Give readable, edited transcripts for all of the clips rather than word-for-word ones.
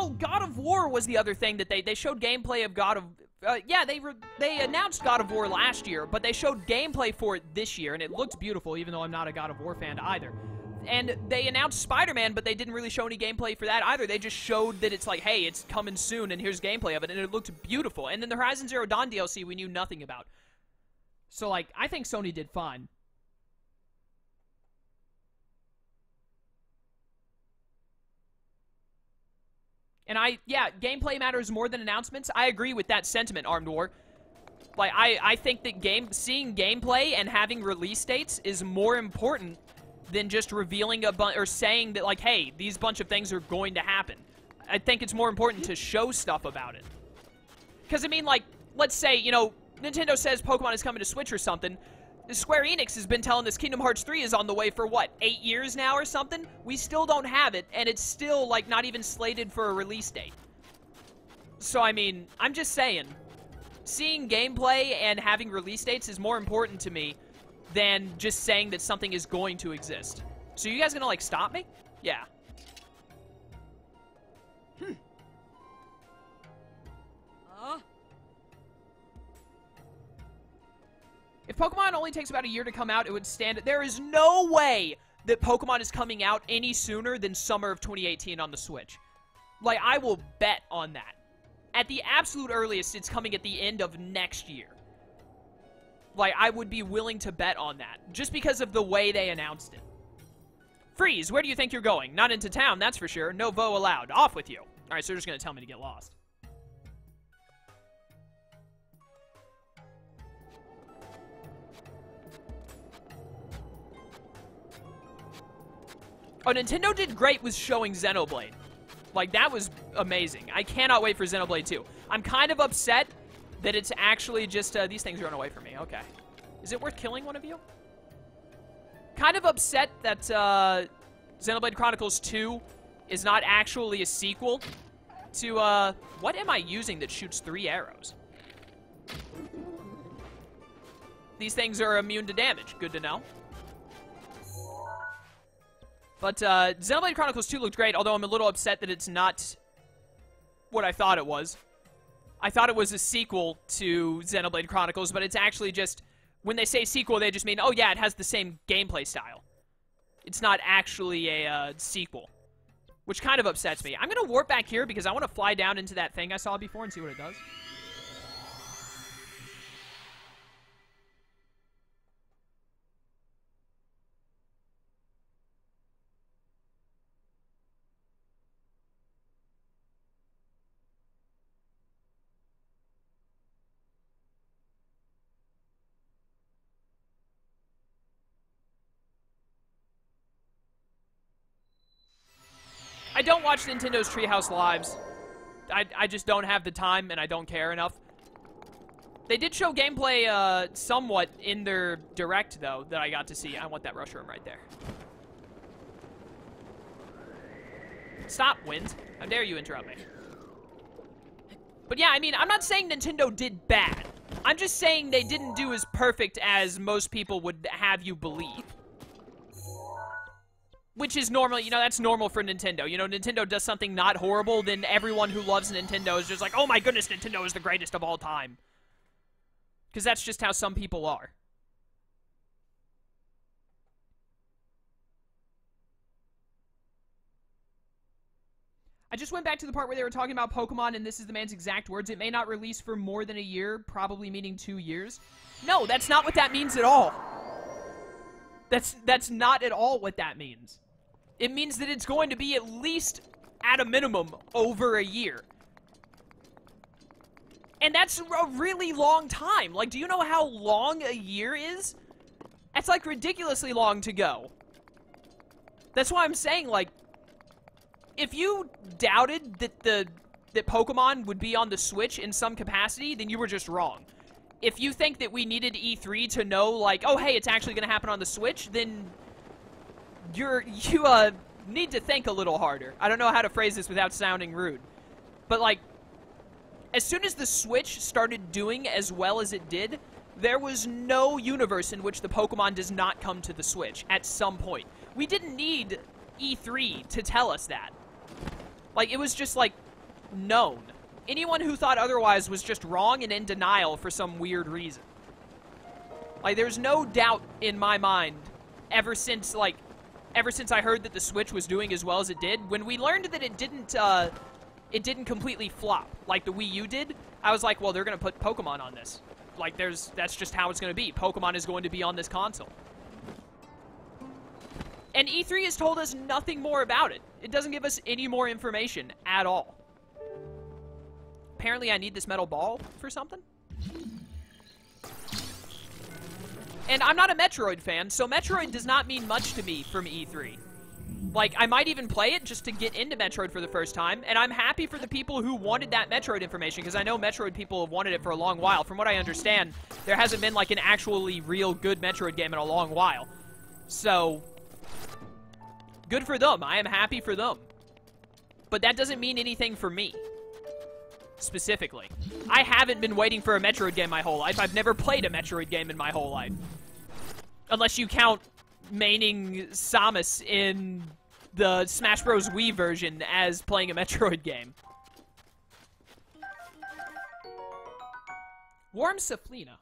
Oh, God of War was the other thing that they showed gameplay of God of... yeah, they announced God of War last year, but they showed gameplay for it this year, and it looked beautiful, even though I'm not a God of War fan either. And they announced Spider-Man, but they didn't really show any gameplay for that either. They just showed that it's like, hey, it's coming soon, and here's gameplay of it, and it looked beautiful. And then the Horizon Zero Dawn DLC we knew nothing about. So, like, I think Sony did fine. And yeah, gameplay matters more than announcements. I agree with that sentiment, Armed War. Like, I think that seeing gameplay and having release dates is more important than just revealing or saying that, like, hey, these bunch of things are going to happen. I think it's more important to show stuff about it. Because, I mean, like, let's say, you know, Nintendo says Pokemon is coming to Switch or something. Square Enix has been telling us Kingdom Hearts 3 is on the way for, what, 8 years now or something? We still don't have it, and it's still, like, not even slated for a release date. So, I mean, I'm just saying, seeing gameplay and having release dates is more important to me than just saying that something is going to exist. So you guys gonna, like, stop me? Yeah. If Pokemon only takes about a year to come out, it would stand... There is no way that Pokemon is coming out any sooner than summer of 2018 on the Switch. Like, I will bet on that. At the absolute earliest, it's coming at the end of next year. Like, I would be willing to bet on that, just because of the way they announced it. Freeze, where do you think you're going? Not into town, that's for sure. No voe allowed. Off with you. Alright, so they're just gonna tell me to get lost. Oh, Nintendo did great with showing Xenoblade. Like, that was amazing. I cannot wait for Xenoblade 2. I'm kind of upset that it's actually just, these things run away from me. Okay. Is it worth killing one of you? Kind of upset that, Xenoblade Chronicles 2 is not actually a sequel to, what am I using that shoots 3 arrows? These things are immune to damage. Good to know. But, Xenoblade Chronicles 2 looked great, although I'm a little upset that it's not what I thought it was. I thought it was a sequel to Xenoblade Chronicles, but it's actually just... When they say sequel, they just mean, oh yeah, it has the same gameplay style. It's not actually a, sequel. Which kind of upsets me. I'm gonna warp back here because I want to fly down into that thing I saw before and see what it does. I don't watch Nintendo's Treehouse Lives. I just don't have the time, and I don't care enough. They did show gameplay somewhat in their Direct, though, that I got to see. I want that rush room right there. Stop, Wind. How dare you interrupt me. But yeah, I mean, I'm not saying Nintendo did bad. I'm just saying they didn't do as perfect as most people would have you believe. Which is normal, you know, that's normal for Nintendo. You know, Nintendo does something not horrible, then everyone who loves Nintendo is just like, oh my goodness, Nintendo is the greatest of all time. Because that's just how some people are. I just went back to the part where they were talking about Pokemon, and this is the man's exact words. It may not release for more than a year, probably meaning 2 years. No, that's not what that means at all. That's not at all what that means. It means that it's going to be at least, at a minimum, over a year. And that's a really long time. Like, do you know how long a year is? That's, like, ridiculously long to go. That's why I'm saying, like, if you doubted that Pokemon would be on the Switch in some capacity, then you were just wrong. If you think that we needed E3 to know, like, oh, hey, it's actually going to happen on the Switch, then you need to think a little harder. I don't know how to phrase this without sounding rude. But, like, as soon as the Switch started doing as well as it did, there was no universe in which the Pokemon does not come to the Switch at some point. We didn't need E3 to tell us that. Like, it was just like, known. Anyone who thought otherwise was just wrong and in denial for some weird reason. Like, there's no doubt in my mind, ever since I heard that the Switch was doing as well as it did. When we learned that it didn't completely flop like the Wii U did, I was like, well, they're going to put Pokemon on this. Like, that's just how it's going to be. Pokemon is going to be on this console. And E3 has told us nothing more about it. It doesn't give us any more information at all. Apparently I need this metal ball for something. And I'm not a Metroid fan, so Metroid does not mean much to me from E3. Like, I might even play it just to get into Metroid for the first time, and I'm happy for the people who wanted that Metroid information, because I know Metroid people have wanted it for a long while. From what I understand, there hasn't been, like, an actually real good Metroid game in a long while. So, good for them. I am happy for them. But that doesn't mean anything for me. Specifically. I haven't been waiting for a Metroid game my whole life. I've never played a Metroid game in my whole life. Unless you count maining Samus in the Smash Bros. Wii version as playing a Metroid game. Warm Saflina.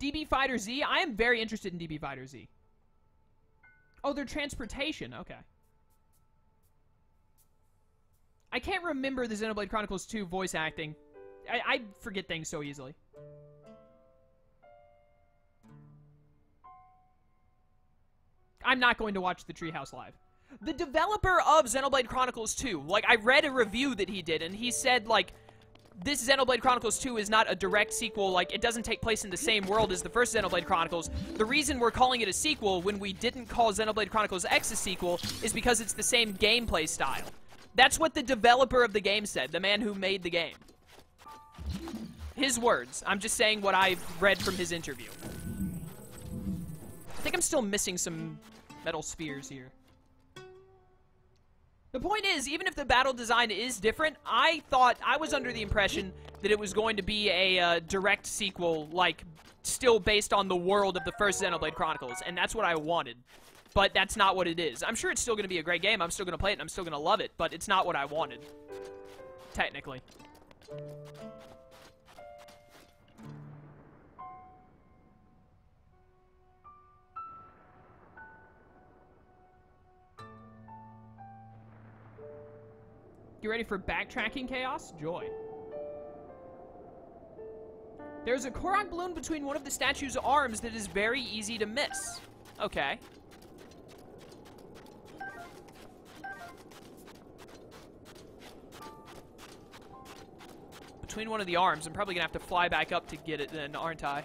DB Fighter Z? I am very interested in DB Fighter Z. Oh, they're transportation. Okay. I can't remember the Xenoblade Chronicles 2 voice acting. I forget things so easily. I'm not going to watch the Treehouse Live. The developer of Xenoblade Chronicles 2, like, I read a review that he did, and he said, like, this Xenoblade Chronicles 2 is not a direct sequel, like, it doesn't take place in the same world as the first Xenoblade Chronicles. The reason we're calling it a sequel when we didn't call Xenoblade Chronicles X a sequel is because it's the same gameplay style. That's what the developer of the game said, the man who made the game. His words. I'm just saying what I've read from his interview. I think I'm still missing some metal spheres here. The point is, even if the battle design is different, I was under the impression that it was going to be a direct sequel, like, still based on the world of the first Xenoblade Chronicles, and that's what I wanted. But that's not what it is. I'm sure it's still going to be a great game, I'm still going to play it, and I'm still going to love it, but it's not what I wanted. Technically. You ready for backtracking chaos? Joy. There's a Korok balloon between one of the statue's arms that is very easy to miss. Okay. Between one of the arms. I'm probably gonna have to fly back up to get it then, aren't I?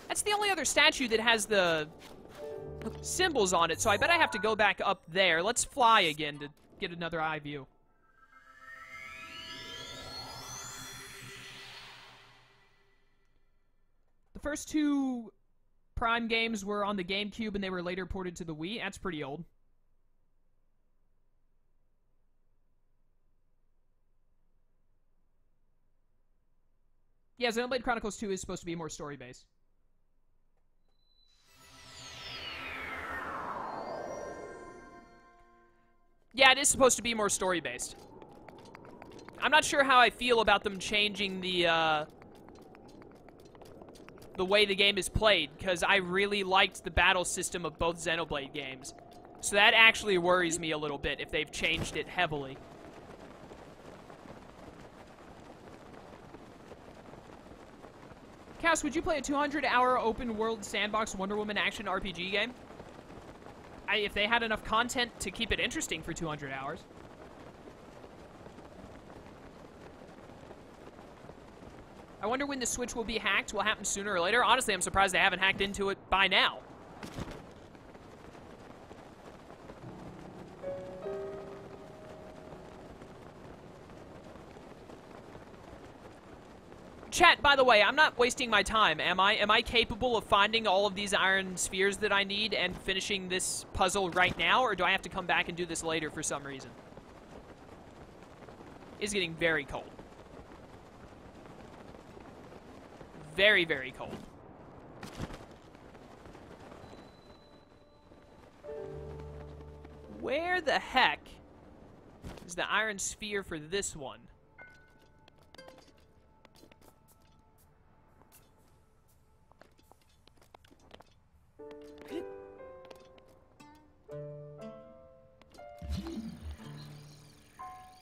That's the only other statue that has the symbols on it, so I bet I have to go back up there. Let's fly again to get another eye view. The first two Prime games were on the GameCube and they were later ported to the Wii. That's pretty old. Yeah, Xenoblade Chronicles 2 is supposed to be more story-based. Yeah, it is supposed to be more story-based. I'm not sure how I feel about them changing the way the game is played, because I really liked the battle system of both Xenoblade games. So that actually worries me a little bit if they've changed it heavily. Cass, would you play a 200-hour open-world sandbox Wonder Woman action RPG game? If they had enough content to keep it interesting for 200 hours. I wonder when the Switch will be hacked. Will happen sooner or later. Honestly, I'm surprised they haven't hacked into it by now. Chat, by the way, I'm not wasting my time, am I? Am I capable of finding all of these iron spheres that I need and finishing this puzzle right now, or do I have to come back and do this later for some reason? It's getting very cold. Very, very cold. Where the heck is the iron sphere for this one?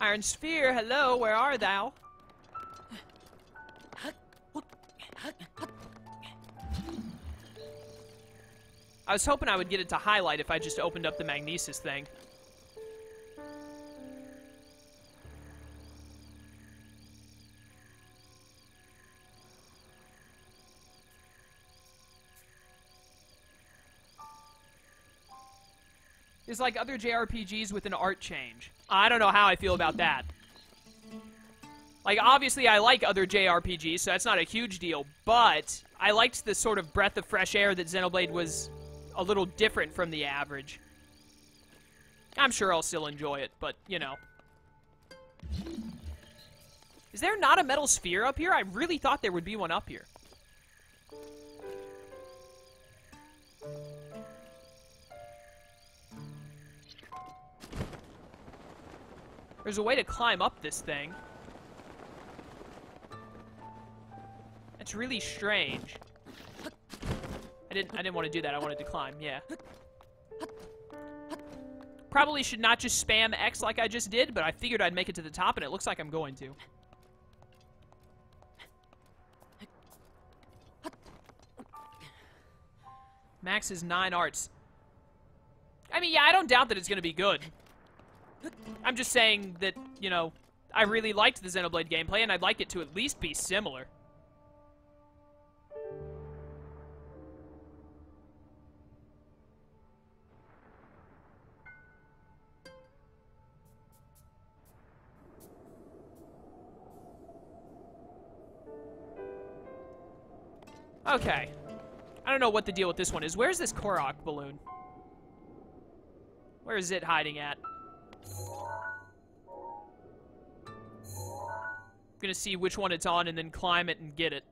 Iron sphere, hello, where art thou? I was hoping I would get it to highlight if I just opened up the magnesis thing. It's like other JRPGs with an art change. I don't know how I feel about that. Like, obviously I like other JRPGs, so that's not a huge deal, but I liked the sort of breath of fresh air that Xenoblade was a little different from the average. I'm sure I'll still enjoy it, but, you know. Is there not a metal sphere up here? I really thought there would be one up here. There's a way to climb up this thing. That's really strange. I didn't want to do that. I wanted to climb, yeah. Probably should not just spam X like I just did, but I figured I'd make it to the top, and it looks like I'm going to. Max is 9 arts. I mean, yeah, I don't doubt that it's going to be good. I'm just saying that, you know, I really liked the Xenoblade gameplay, and I'd like it to at least be similar. Okay. I don't know what the deal with this one is. Where's this Korok balloon? Where is it hiding at? I'm gonna see which one it's on and then climb it and get it.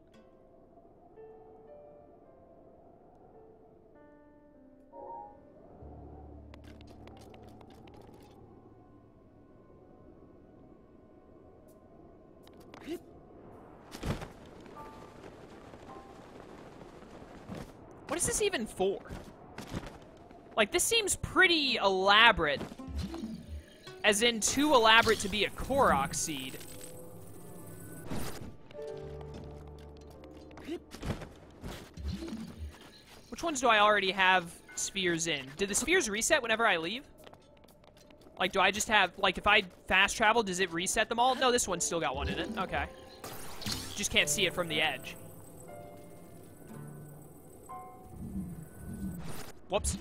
What is this even for? Like, this seems pretty elaborate. As in, too elaborate to be a Korok seed. Which ones do I already have spheres in? Did the spheres reset whenever I leave? Like, do I just have... Like, if I fast travel, does it reset them all? No, this one's still got one in it. Okay. Just can't see it from the edge. Whoops.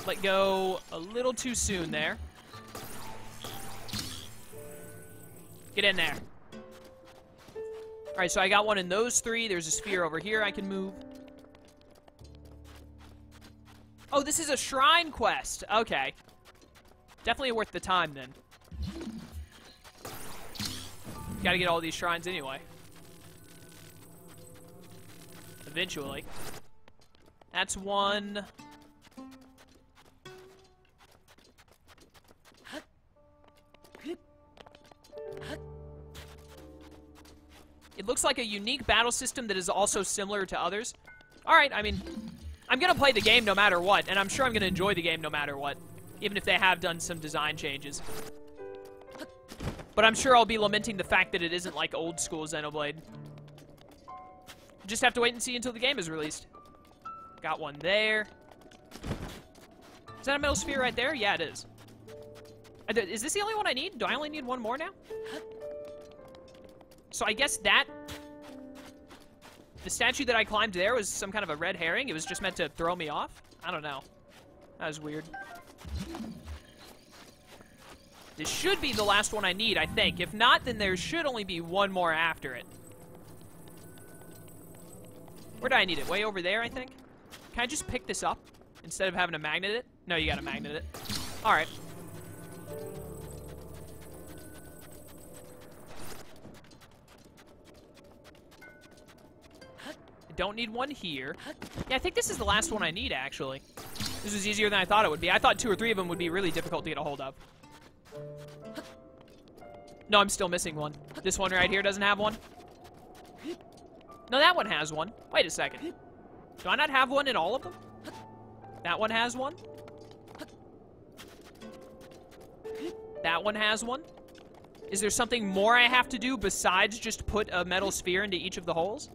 Let go a little too soon there. Get in there. Alright, so I got one in those 3. There's a sphere over here I can move. Oh, this is a shrine quest. Okay. Definitely worth the time, then. Gotta get all these shrines anyway. Eventually. That's one. It looks like a unique battle system that is also similar to others. Alright, I mean, I'm gonna play the game no matter what, and I'm sure I'm gonna enjoy the game no matter what, even if they have done some design changes. But I'm sure I'll be lamenting the fact that it isn't like old school Xenoblade. Just have to wait and see until the game is released. Got one there. Is that a metal sphere right there? Yeah, it is. Is this the only one I need? Do I only need one more now? So I guess that... The statue that I climbed there was some kind of a red herring. It was just meant to throw me off? I don't know. That was weird. This should be the last one I need, I think. If not, then there should only be one more after it. Where do I need it? Way over there, I think? Can I just pick this up instead of having to magnet it? No, you gotta magnet it. Alright. I don't need one here. Yeah, I think this is the last one I need, actually. This was easier than I thought it would be. I thought 2 or 3 of them would be really difficult to get a hold of. No, I'm still missing one. This one right here doesn't have one. No, that one has one. Wait a second. Do I not have one in all of them? That one has one. That one has one. Is there something more I have to do besides just put a metal sphere into each of the holes?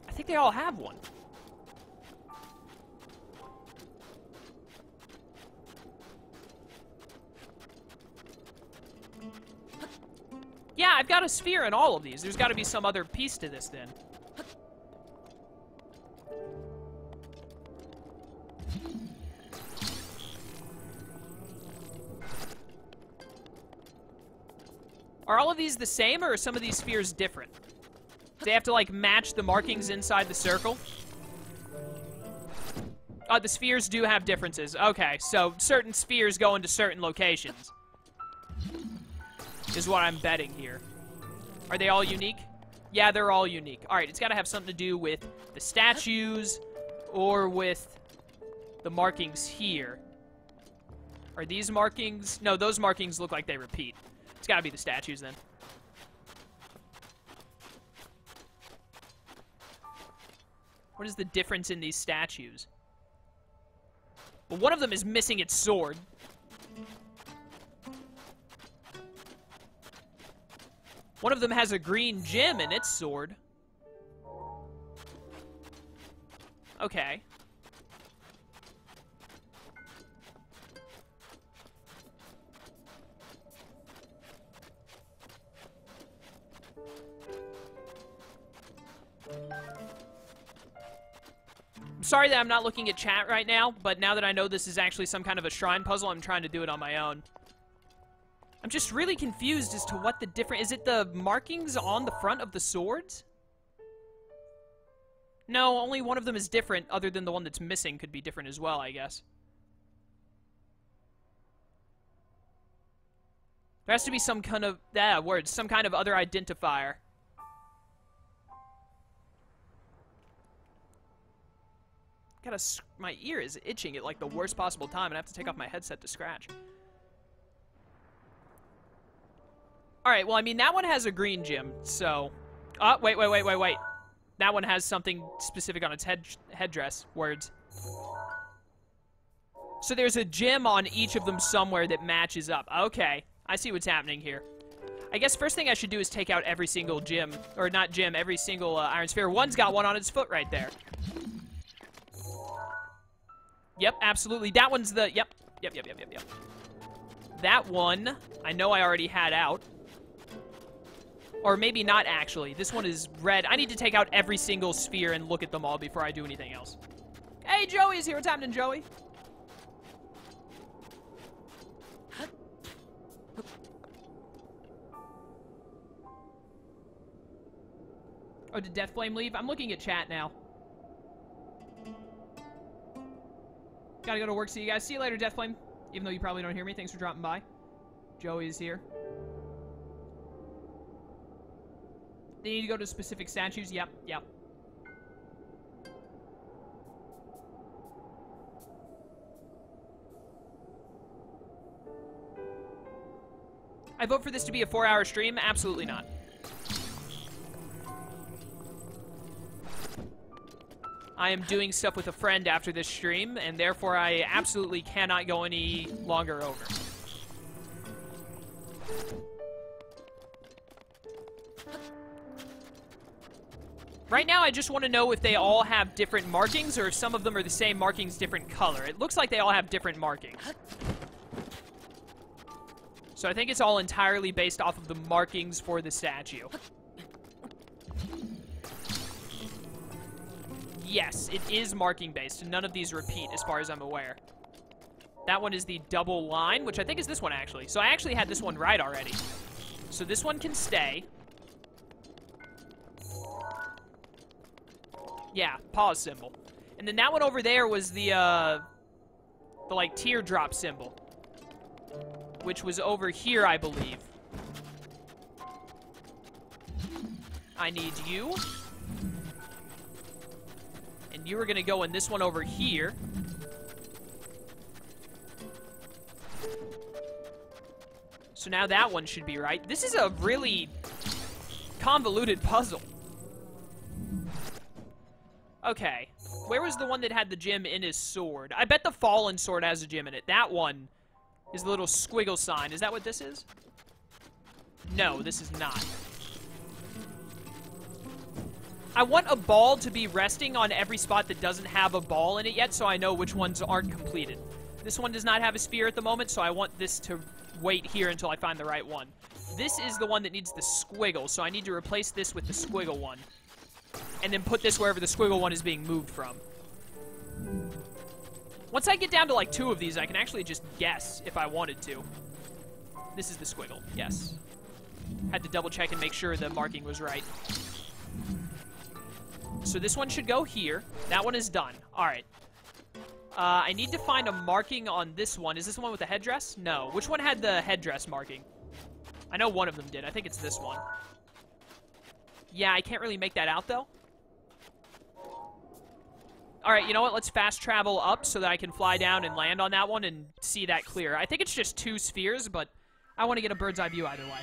I think they all have one. Yeah, I've got a sphere in all of these. There's got to be some other piece to this then. Are all of these the same, or are some of these spheres different? Do they have to, like, match the markings inside the circle? The spheres do have differences. Okay, so certain spheres go into certain locations. Is what I'm betting here. Are they all unique? Yeah, they're all unique. Alright, it's got to have something to do with the statues or with the markings here. Are these markings? No, those markings look like they repeat. It's got to be the statues then. What is the difference in these statues? Well, one of them is missing its sword. One of them has a green gem in its sword. Okay. I'm sorry that I'm not looking at chat right now, but now that I know this is actually some kind of a shrine puzzle, I'm trying to do it on my own. I'm just really confused as to what the difference... Is it the markings on the front of the swords? No, only one of them is different, other than the one that's missing could be different as well, I guess. There has to be some kind of... some kind of other identifier. My ear is itching at, like, the worst possible time, and I have to take off my headset to scratch. Alright, well, I mean, that one has a green gem, so... wait. That one has something specific on its headdress. Words. So there's a gem on each of them somewhere that matches up. Okay, I see what's happening here. I guess first thing I should do is take out every single gem. Or not gem, every single iron sphere. One's got one on its foot right there. Yep, absolutely. That one's the... Yep. That one, I know I already had out. Or maybe not, actually. This one is red. I need to take out every single sphere and look at them all before I do anything else. Hey, Joey's here. What's happening, Joey? Oh, did Deathflame leave? I'm looking at chat now. Gotta go to work. See you guys. See you later, Deathflame. Even though you probably don't hear me. Thanks for dropping by. Joey's here. They need to go to specific statues? Yep. I vote for this to be a 4-hour stream? Absolutely not. I am doing stuff with a friend after this stream, and therefore I absolutely cannot go any longer over. Right now, I just want to know if they all have different markings, or if some of them are the same markings, different color. It looks like they all have different markings. So I think it's all entirely based off of the markings for the statue. Yes, it is marking based, and none of these repeat as far as I'm aware. That one is the double line, which I think is this one, actually. So I actually had this one right already. So this one can stay. Yeah, pause symbol. And then that one over there was the like, teardrop symbol. Which was over here, I believe. I need you. And you are going to go in this one over here. So now that one should be right. This is a really convoluted puzzle. Okay. Where was the one that had the gem in his sword? I bet the fallen sword has a gem in it. That one is the little squiggle sign. Is that what this is? No, this is not. I want a ball to be resting on every spot that doesn't have a ball in it yet, so I know which ones aren't completed. This one does not have a sphere at the moment, so I want this to wait here until I find the right one. This is the one that needs the squiggle, so I need to replace this with the squiggle one. And then put this wherever the squiggle one is being moved from. Once I get down to like 2 of these, I can actually just guess if I wanted to. This is the squiggle, yes. Had to double check and make sure the marking was right. So this one should go here. That one is done. All right. I need to find a marking on this one. Is this the one with the headdress? No. Which one had the headdress marking? I know one of them did. I think it's this one. Yeah, I can't really make that out, though. All right, you know what? Let's fast travel up so that I can fly down and land on that one and see that clear. I think it's just 2 spheres, but I want to get a bird's eye view either way.